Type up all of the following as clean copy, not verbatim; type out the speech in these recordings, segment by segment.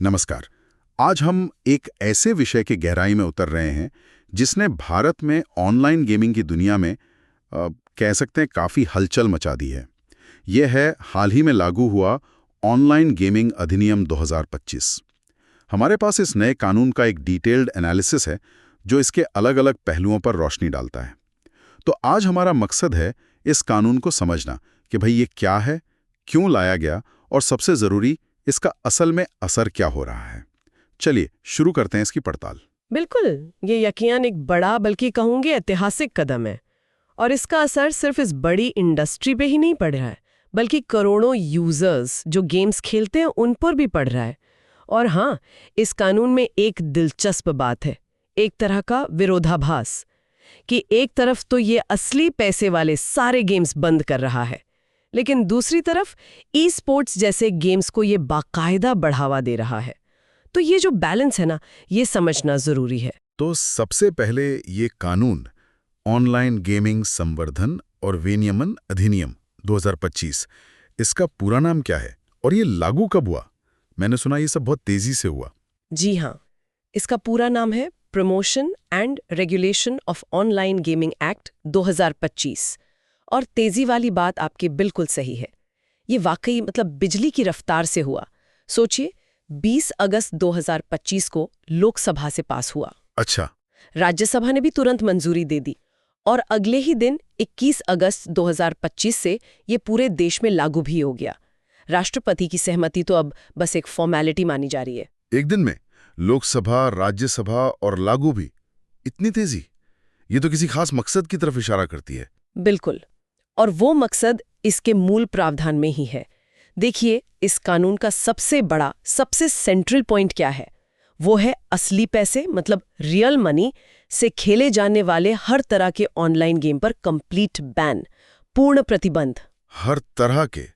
नमस्कार। आज हम एक ऐसे विषय की गहराई में उतर रहे हैं जिसने भारत में ऑनलाइन गेमिंग की दुनिया में कह सकते हैं काफ़ी हलचल मचा दी है। यह है हाल ही में लागू हुआ ऑनलाइन गेमिंग अधिनियम 2025। हमारे पास इस नए कानून का एक डिटेल्ड एनालिसिस है जो इसके अलग अलग पहलुओं पर रोशनी डालता है। तो आज हमारा मकसद है इस कानून को समझना कि भाई ये क्या है, क्यों लाया गया और सबसे ज़रूरी इसका असल में असर क्या हो रहा है। चलिए शुरू करते हैं इसकी पड़ताल। बिल्कुल, ये यकीनन एक बड़ा बल्कि कहूंगे ऐतिहासिक कदम है और इसका असर सिर्फ इस बड़ी इंडस्ट्री पे ही नहीं पड़ रहा है बल्कि करोड़ों यूजर्स जो गेम्स खेलते हैं उन पर भी पड़ रहा है। और हाँ, इस कानून में एक दिलचस्प बात है, एक तरह का विरोधाभास कि एक तरफ तो ये असली पैसे वाले सारे गेम्स बंद कर रहा है, लेकिन दूसरी तरफ ई स्पोर्ट्स जैसे गेम्स को ये बाकायदा बढ़ावा दे रहा है। तो ये जो बैलेंस है ना, ये समझना जरूरी है। तो सबसे पहले ये कानून ऑनलाइन गेमिंग संवर्धन और विनियमन अधिनियम 2025, इसका पूरा नाम क्या है और ये लागू कब हुआ? मैंने सुना ये सब बहुत तेजी से हुआ। जी हाँ, इसका पूरा नाम है promotion and regulation of online gaming act 2025। और तेजी वाली बात आपकी बिल्कुल सही है, ये वाकई बिजली की रफ्तार से हुआ। सोचिए, 20 अगस्त 2025 को लोकसभा से पास हुआ। अच्छा। राज्यसभा ने भी तुरंत मंजूरी दे दी और अगले ही दिन 21 अगस्त 2025 से ये पूरे देश में लागू भी हो गया। राष्ट्रपति की सहमति तो अब बस एक फॉर्मेलिटी मानी जा रही है। एक दिन में लोकसभा, राज्यसभा और लागू भी, इतनी तेजी? ये तो किसी खास मकसद की तरफ इशारा करती है। बिल्कुल, और वो मकसद इसके मूल प्रावधान में ही है। देखिए, इस कानून का सबसे बड़ा, सबसे सेंट्रल पॉइंट क्या है? वो है असली पैसे, रियल मनी से खेले जाने वाले हर तरह के ऑनलाइन गेम पर कंप्लीट बैन, पूर्ण प्रतिबंध। हर तरह के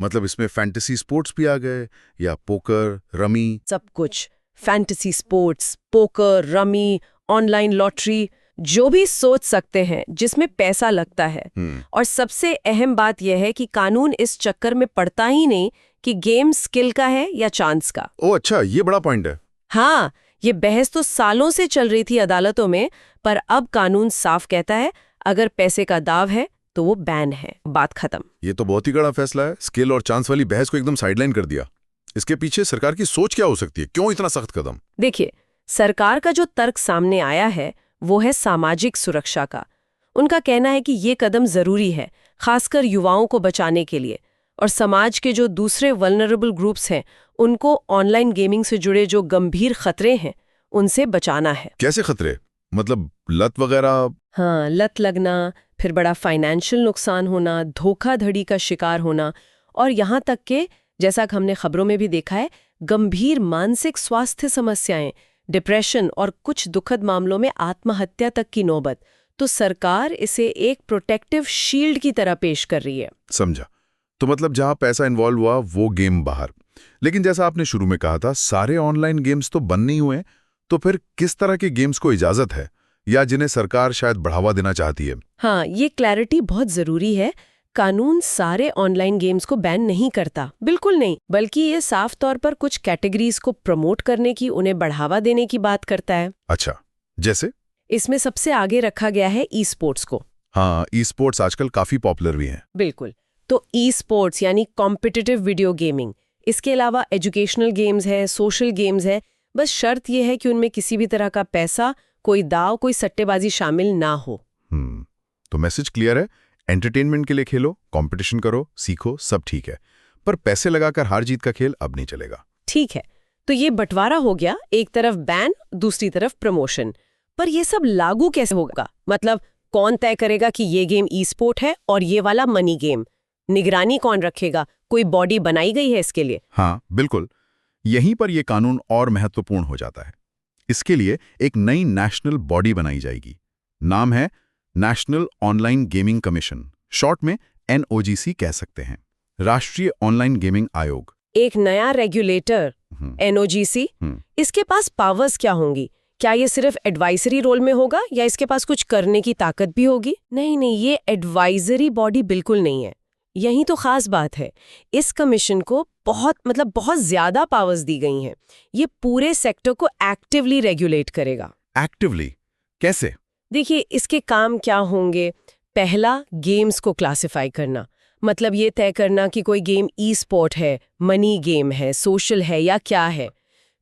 इसमें फैंटेसी स्पोर्ट्स भी आ गए या पोकर, रमी? सब कुछ, fantasy sports, poker, rummy, online lottery, जो भी सोच सकते हैं जिसमें पैसा लगता है। और सबसे अहम बात यह है कि कानून इस चक्कर में पड़ता ही नहीं कि गेम स्किल का है या चांस का। ओह अच्छा, ये बड़ा पॉइंट है। हाँ, ये बहस तो सालों से चल रही थी अदालतों में, पर अब कानून साफ कहता है अगर पैसे का दाव है तो वो बैन है, बात खत्म। ये तो बहुत ही कड़ा फैसला है। स्किल और चांस वाली बहस को एकदम साइडलाइन कर दिया। इसके पीछे सरकार की सोच क्या हो सकती है? क्यों इतना सख्त कदम? देखिए, सरकार का जो तर्क सामने आया है वो है सामाजिक सुरक्षा का। उनका कहना है कि ये कदम जरूरी है, खासकर युवाओं को बचाने के लिए, और समाज के जो दूसरे वल्नरेबल ग्रुप्स हैं उनको ऑनलाइन गेमिंग से जुड़े जो गंभीर खतरे हैं उनसे बचाना है। कैसे खतरे? लत वगैरह? हाँ, लत लगना, फिर बड़ा फाइनेंशियल नुकसान होना, धोखाधड़ी का शिकार होना, और यहाँ तक कि जैसा कि हमने खबरों में भी देखा है, गंभीर मानसिक स्वास्थ्य समस्याएं, डिप्रेशन और कुछ दुखद मामलों में आत्महत्या तक की नौबत। तो सरकार इसे एक प्रोटेक्टिव शील्ड की तरह पेश कर रही है। समझा। तो जहां पैसा इन्वॉल्व हुआ वो गेम बाहर। लेकिन जैसा आपने शुरू में कहा था, सारे ऑनलाइन गेम्स तो बंद नहीं हुए। तो फिर किस तरह के गेम्स को इजाजत है या जिन्हें सरकार शायद बढ़ावा देना चाहती है? हाँ, ये क्लैरिटी बहुत जरूरी है। कानून सारे ऑनलाइन गेम्स को बैन नहीं करता, बिल्कुल नहीं, बल्कि ये साफ तौर पर कुछ कैटेगरीज को प्रमोट करने की, उन्हें बढ़ावा देने की बात करता है। अच्छा, जैसे? इसमें सबसे आगे रखा गया है ई स्पोर्ट्स को। हाँ, ई स्पोर्ट्स आजकल काफी पॉपुलर भी हैं। बिल्कुल, तो ई स्पोर्ट्स यानी कॉम्पिटिटिव वीडियो गेमिंग। इसके अलावा एजुकेशनल गेम्स है, सोशल गेम्स है, बस शर्त यह है कि उनमें किसी भी तरह का पैसा, कोई दाव, कोई सट्टेबाजी शामिल ना हो। तो मैसेज क्लियर है। एंटरटेनमेंट के लिए खेलो, कंपटीशन करो, सीखो, सब ठीक है, पर पैसे लगाकर हार जीत का खेल अब नहीं चलेगा। ठीक है, तो ये बंटवारा हो गया, एक तरफ बैन, दूसरी तरफ प्रमोशन। पर ये सब लागू कैसे होगा? कौन तय करेगा कि ये गेम ई स्पोर्ट है और ये वाला मनी गेम? निगरानी कौन रखेगा? कोई बॉडी बनाई गई है इसके लिए? हाँ बिल्कुल, यहीं पर यह कानून और महत्वपूर्ण हो जाता है। इसके लिए एक नई नेशनल बॉडी बनाई जाएगी। नाम है national online gaming commission, short में NOGC कह सकते हैं, राष्ट्रीय ऑनलाइन गेमिंग आयोग। एक नया रेगुलेटर, NOGC, इसके पास पावर्स क्या होंगी? क्या ये सिर्फ एडवाइजरी रोल में होगा या इसके पास कुछ करने की ताकत भी होगी? नहीं, ये एडवाइजरी बॉडी बिल्कुल नहीं है। यही तो खास बात है। इस कमीशन को बहुत ज्यादा पावर्स दी गई हैं। ये पूरे सेक्टर को एक्टिवली रेगुलेट करेगा। एक्टिवली कैसे? देखिए, इसके काम क्या होंगे। पहला, गेम्स को क्लासिफाई करना, मतलब ये तय करना कि कोई गेम ई स्पोर्ट है, मनी गेम है, सोशल है या क्या है।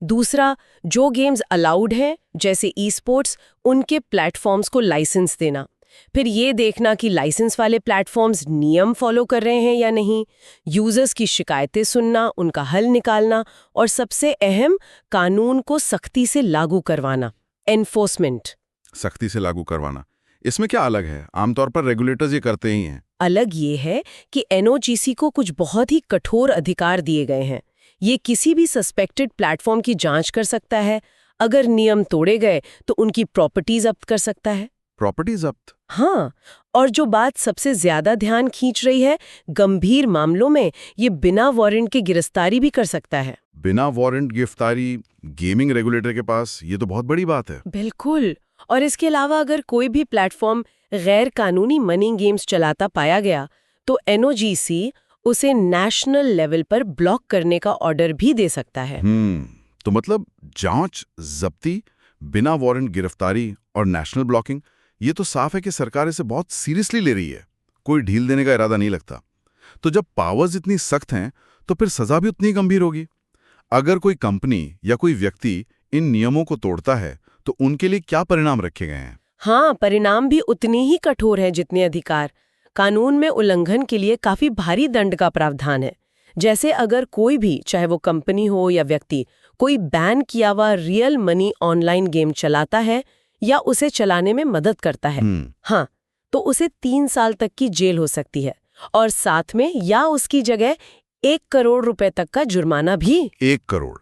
दूसरा, जो गेम्स अलाउड हैं जैसे ई स्पोर्ट्स, उनके प्लेटफॉर्म्स को लाइसेंस देना। फिर ये देखना कि लाइसेंस वाले प्लेटफॉर्म्स नियम फॉलो कर रहे हैं या नहीं। यूजर्स की शिकायतें सुनना, उनका हल निकालना, और सबसे अहम, कानून को सख्ती से लागू करवाना, एनफोर्समेंट। सख्ती से लागू करवाना, इसमें क्या अलग है? आमतौर पर रेगुलेटर्स ये करते ही हैं। अलग ये है कि एनओजीसी को कुछ बहुत ही कठोर अधिकार दिए गए हैं। ये किसी भी सस्पेक्टेड प्लेटफॉर्म की जांच कर सकता है। अगर नियम तोड़े गए तो उनकी प्रॉपर्टी जब्त कर सकता है। प्रॉपर्टी जब्त? हाँ, और जो बात सबसे ज्यादा ध्यान खींच रही है, गंभीर मामलों में ये बिना वारंट के गिरफ्तारी भी कर सकता है। बिना वारंट गिरफ्तारी गेमिंग रेगुलेटर के पास, ये तो बहुत बड़ी बात है। बिल्कुल। और इसके अलावा अगर कोई भी प्लेटफॉर्म गैर कानूनी मनी गेम्स चलाता पाया गया तो एनओजीसी उसे नेशनल लेवल पर ब्लॉक करने का ऑर्डर भी दे सकता है। तो मतलब जांच, जब्ती, बिना वारंट गिरफ्तारी और नेशनल ब्लॉकिंग, ये तो साफ है कि सरकार इसे बहुत सीरियसली ले रही है। कोई ढील देने का इरादा नहीं लगता। तो जब पावर्स इतनी सख्त हैं तो फिर सजा भी उतनी गंभीर होगी। अगर कोई कंपनी या कोई व्यक्ति इन नियमों को तोड़ता है तो उनके लिए क्या परिणाम रखे गए हैं? हाँ, परिणाम भी उतने ही कठोर हैं जितने अधिकार। कानून में उल्लंघन के लिए काफी भारी दंड का प्रावधान है। जैसे अगर कोई भी, चाहे वो कंपनी हो या व्यक्ति, कोई बैन किया हुआ रियल मनी ऑनलाइन गेम चलाता है या उसे चलाने में मदद करता है, हाँ, तो उसे 3 साल तक की जेल हो सकती है, और साथ में या उसकी जगह 1 करोड़ रुपए तक का जुर्माना भी। 1 करोड़?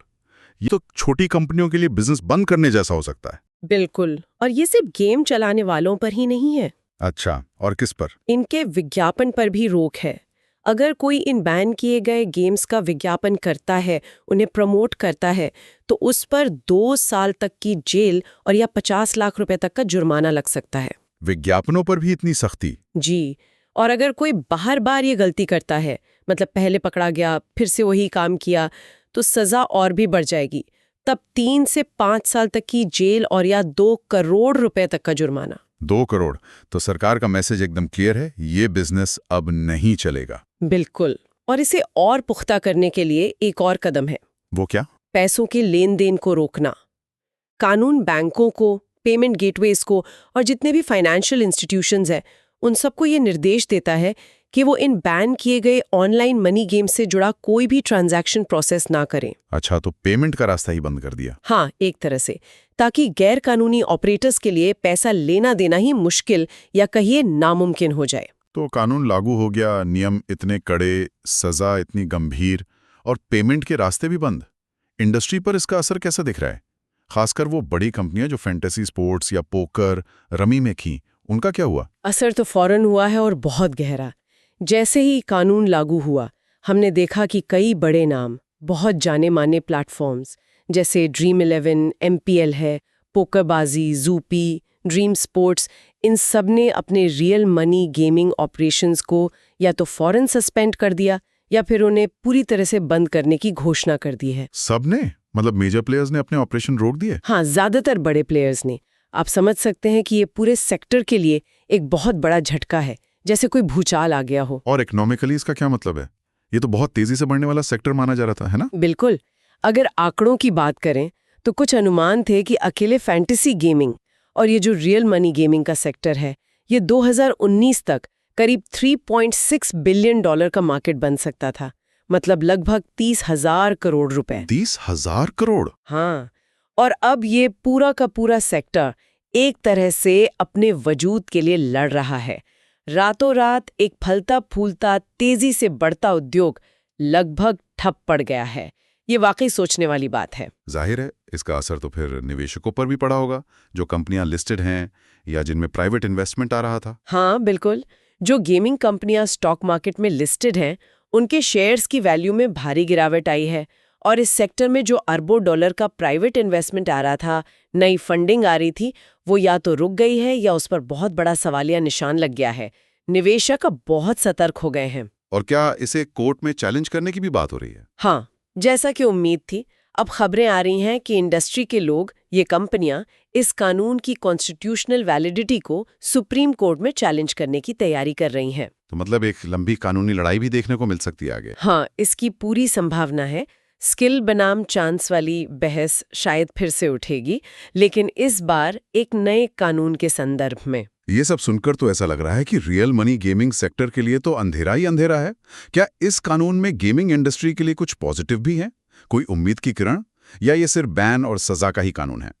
ये तो छोटी कंपनियों के लिए बिजनेस बंद करने जैसा हो सकता है। बिल्कुल। और ये सिर्फ गेम चलाने वालों पर ही नहीं है। अच्छा, और किस पर? इनके विज्ञापन पर भी रोक है। अगर कोई इन बैन किए गए गेम्स का विज्ञापन करता है, उन्हें प्रमोट करता है, तो उस पर 2 साल तक की जेल और या 50 लाख रुपए तक का जुर्माना लग सकता है। विज्ञापनों पर भी इतनी सख्ती? जी। और अगर कोई बार-बार ये गलती करता है, मतलब पहले पकड़ा गया, फिर से वही काम किया, तो सजा और भी बढ़ जाएगी। तब 3 से 5 साल तक की जेल और या 2 करोड़ रुपए तक का जुर्माना। 2 करोड़? तो सरकार का मैसेज एकदम क्लियर है, ये बिजनेस अब नहीं चलेगा। बिल्कुल। और इसे और पुख्ता करने के लिए एक और कदम है। वो क्या? पैसों के लेन देन को रोकना। कानून बैंकों को, पेमेंट गेटवेज को और जितने भी फाइनेंशियल इंस्टीट्यूशंस हैं, उन सबको ये निर्देश देता है कि वो इन बैन किए गए ऑनलाइन मनी गेम से जुड़ा कोई भी ट्रांजैक्शन प्रोसेस ना करें। अच्छा, तो पेमेंट का रास्ता ही बंद कर दिया? हाँ, एक तरह से, ताकि गैर कानूनी ऑपरेटर्स के लिए पैसा लेना देना ही मुश्किल या कहिए नामुमकिन हो जाए। तो कानून लागू हो गया, नियम इतने कड़े, सजा इतनी गंभीर, और पेमेंट के रास्ते भी बंद। इंडस्ट्री पर इसका असर कैसा दिख रहा है? खासकर वो बड़ी कंपनियां जो फैंटेसी स्पोर्ट्स या पोकर, रमी में खीं, उनका क्या हुआ? असर तो फौरन हुआ है और बहुत गहरा। जैसे ही कानून लागू हुआ, हमने देखा कि कई बड़े नाम, बहुत जाने माने प्लेटफॉर्म्स जैसे Dream11, MPL है, पोकरबाजी, ज़ूपी, ड्रीम स्पोर्ट्स, इन सब ने अपने रियल मनी गेमिंग ऑपरेशंस को या तो फौरन सस्पेंड कर दिया या फिर उन्हें पूरी तरह से बंद करने की घोषणा कर दी है। सबने? मतलब मेजर प्लेयर्स ने अपने ऑपरेशन रोक दिए? हाँ, ज्यादातर बड़े प्लेयर्स ने। आप समझ सकते हैं कि ये पूरे सेक्टर के लिए एक बहुत बड़ा झटका है, जैसे कोई भूचाल आ गया हो। और इकोनॉमिकली इसका क्या मतलब है? ये तो बहुत तेजी से बढ़ने वाला सेक्टर माना जा रहा था, है ना? बिल्कुल। अगर आंकड़ों की बात करें तो कुछ अनुमान थे कि अकेले फैंटेसी गेमिंग और ये जो रियल मनी गेमिंग का सेक्टर है, ये 2019 तक करीब $3.6 बिलियन का मार्केट बन सकता था। मतलब लगभग 30,000 करोड़ रुपए। 30,000 करोड़? हाँ, और अब ये पूरा का पूरा सेक्टर एक तरह से अपने वजूद के लिए लड़ रहा है। रातों रात एक फलता फूलता, तेजी से बढ़ता उद्योग लगभग ठप पड़ गया है। ये वाकई सोचने वाली बात है। जाहिर है, इसका असर तो फिर निवेशकों पर भी पड़ा होगा, जो कंपनियां लिस्टेड हैं या जिनमें प्राइवेट इन्वेस्टमेंट आ रहा था। हाँ, बिल्कुल। जो गेमिंग कंपनियां स्टॉक मार्केट में लिस्टेड हैं, उनके शेयर्स की वैल्यू में भारी गिरावट आई है, और इस सेक्टर में जो अरबों डॉलर का प्राइवेट इन्वेस्टमेंट आ रहा था, नई फंडिंग आ रही थी, वो या तो रुक गई है या उस पर बहुत बड़ा सवालिया निशान लग गया है। निवेशक अब बहुत सतर्क हो गए हैं। और क्या इसे कोर्ट में चैलेंज करने की भी बात हो रही है? हाँ, जैसा कि उम्मीद थी, अब खबरें आ रही हैं कि इंडस्ट्री के लोग, ये कंपनियां, इस कानून की कॉन्स्टिट्यूशनल वैलिडिटी को सुप्रीम कोर्ट में चैलेंज करने की तैयारी कर रही हैं। तो मतलब एक लंबी कानूनी लड़ाई भी देखने को मिल सकती है आगे। हाँ, इसकी पूरी संभावना है। स्किल बनाम चांस वाली बहस शायद फिर से उठेगी, लेकिन इस बार एक नए कानून के संदर्भ में। ये सब सुनकर तो ऐसा लग रहा है कि रियल मनी गेमिंग सेक्टर के लिए तो अंधेरा ही अंधेरा है। क्या इस कानून में गेमिंग इंडस्ट्री के लिए कुछ पॉजिटिव भी है? कोई उम्मीद की किरण? या ये सिर्फ बैन और सजा का ही कानून है?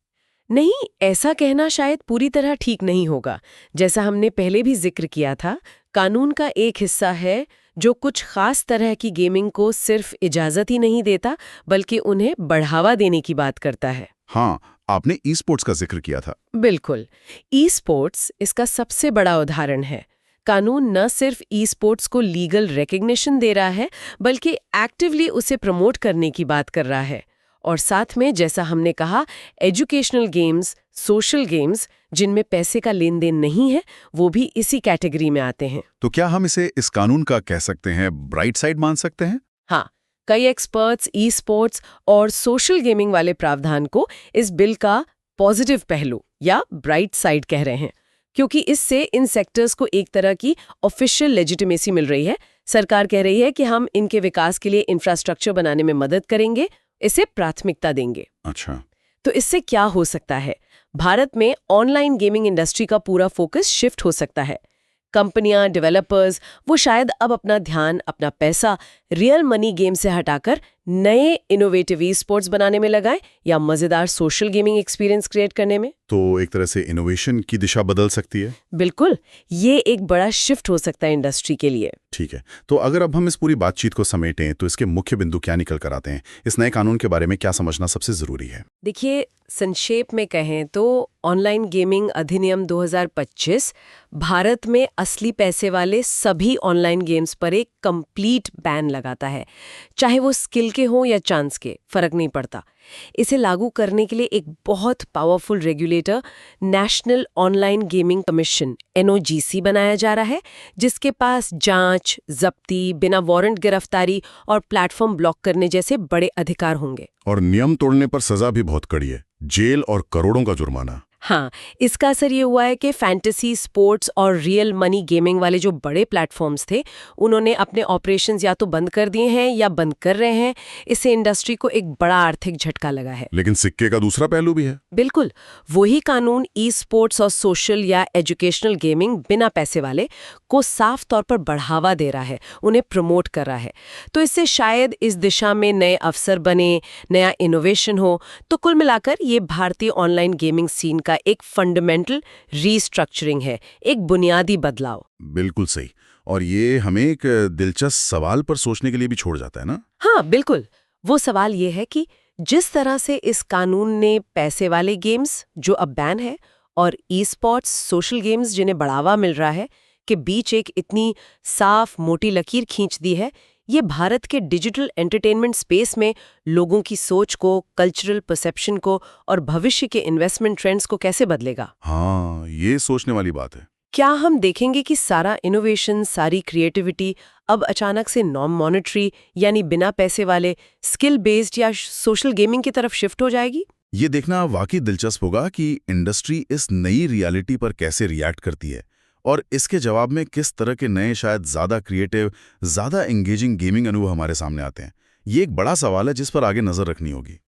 नहीं, ऐसा कहना शायद पूरी तरह ठीक नहीं होगा। जैसा हमने पहले भी जिक्र किया था, कानून का एक हिस्सा है जो कुछ खास तरह की गेमिंग को सिर्फ इजाजत ही नहीं देता, बल्कि उन्हें बढ़ावा देने की बात करता है। हाँ, आपने ई स्पोर्ट्स का जिक्र किया था। बिल्कुल, ई स्पोर्ट्स इसका सबसे बड़ा उदाहरण है। कानून न सिर्फ ई स्पोर्ट्स को लीगल रिकग्निशन दे रहा है, बल्कि एक्टिवली उसे प्रमोट करने की बात कर रहा है। और साथ में, जैसा हमने कहा, एजुकेशनल गेम्स, सोशल गेम्स जिनमें पैसे का लेन देन नहीं है, वो भी इसी कैटेगरी में आते हैं। तो क्या हम इसे इस कानून का कह सकते हैं ब्राइट साइड मान सकते हैं? हाँ, कई एक्सपर्ट्स ई स्पोर्ट्स और सोशल गेमिंग वाले प्रावधान को इस बिल का पॉजिटिव पहलू या ब्राइट साइड कह रहे हैं, क्योंकि इससे इन सेक्टर्स को एक तरह की ऑफिशियल लेजिटिमेसी मिल रही है। सरकार कह रही है कि हम इनके विकास के लिए इंफ्रास्ट्रक्चर बनाने में मदद करेंगे, इसे प्राथमिकता देंगे। अच्छा, तो इससे क्या हो सकता है? भारत में ऑनलाइन गेमिंग इंडस्ट्री का पूरा फोकस शिफ्ट हो सकता है। कंपनियां, डेवलपर्स, वो शायद अब अपना ध्यान, अपना पैसा रियल मनी गेम से हटाकर नए इनोवेटिव ई स्पोर्ट्स बनाने में लगाएं या मजेदार सोशल गेमिंग एक्सपीरियंस क्रिएट करने में। तो एक तरह से इनोवेशन की दिशा बदल सकती है। बिल्कुल, ये एक बड़ा शिफ्ट हो सकता है इंडस्ट्री के लिए। ठीक है, तो अगर अब हम इस पूरी बातचीत को समेटें तो इसके मुख्य बिंदु क्या निकल कर आते हैं? इस नए कानून के बारे में क्या समझना सबसे जरूरी है? देखिए, संक्षेप में कहें तो ऑनलाइन गेमिंग अधिनियम 2025 भारत में असली पैसे वाले सभी ऑनलाइन गेम्स पर एक कंप्लीट बैन लगाता है, चाहे वो स्किल के हों या चांस के, फर्क नहीं पड़ता। इसे लागू करने के लिए एक बहुत powerful regulator national online gaming commission NOGC बनाया जा रहा है, जिसके पास जांच, जब्ती, बिना वारंट गिरफ्तारी और प्लेटफॉर्म ब्लॉक करने जैसे बड़े अधिकार होंगे। और नियम तोड़ने पर सजा भी बहुत कड़ी है, जेल और करोड़ों का जुर्माना। हाँ, इसका असर ये हुआ है कि फैंटेसी, स्पोर्ट्स और रियल मनी गेमिंग वाले जो बड़े प्लेटफॉर्म्स थे, उन्होंने अपने ऑपरेशंस या तो बंद कर दिए हैं या बंद कर रहे हैं। इससे इंडस्ट्री को एक बड़ा आर्थिक झटका लगा है। लेकिन सिक्के का दूसरा पहलू भी है। बिल्कुल, वही कानून ई स्पोर्ट्स और सोशल या एजुकेशनल गेमिंग बिना पैसे वाले को साफ तौर पर बढ़ावा दे रहा है, उन्हें प्रमोट कर रहा है। तो इससे शायद इस दिशा में नए अवसर बने, नया इनोवेशन हो। तो कुल मिलाकर ये भारतीय ऑनलाइन गेमिंग सीन का एक फंडामेंटल रीस्ट्रक्चरिंग है, एक बुनियादी बदलाव। बिल्कुल सही। और ये हमें एक दिलचस्प सवाल पर सोचने के लिए भी छोड़ जाता है ना? हाँ, बिल्कुल। वो सवाल ये है कि जिस तरह से इस कानून ने पैसे वाले गेम्स, जो अब बैन है, और ई स्पोर्ट्स, सोशल गेम्स जिन्हें बढ़ावा मिल रहा है, के बीच एक इतनी साफ मोटी लकीर खींच दी है, ये भारत के डिजिटल एंटरटेनमेंट स्पेस में लोगों की सोच को, कल्चरल परसेप्शन को और भविष्य के इन्वेस्टमेंट ट्रेंड्स को कैसे बदलेगा? हाँ, ये सोचने वाली बात है। क्या हम देखेंगे कि सारा इनोवेशन, सारी क्रिएटिविटी अब अचानक से नॉन मॉनेटरी यानी बिना पैसे वाले स्किल बेस्ड या सोशल गेमिंग की तरफ शिफ्ट हो जाएगी? ये देखना वाकई दिलचस्प होगा कि इंडस्ट्री इस नई रियलिटी पर कैसे रिएक्ट करती है और इसके जवाब में किस तरह के नए, शायद ज़्यादा क्रिएटिव, ज़्यादा एंगेजिंग गेमिंग अनुभव हमारे सामने आते हैं। ये एक बड़ा सवाल है जिस पर आगे नज़र रखनी होगी।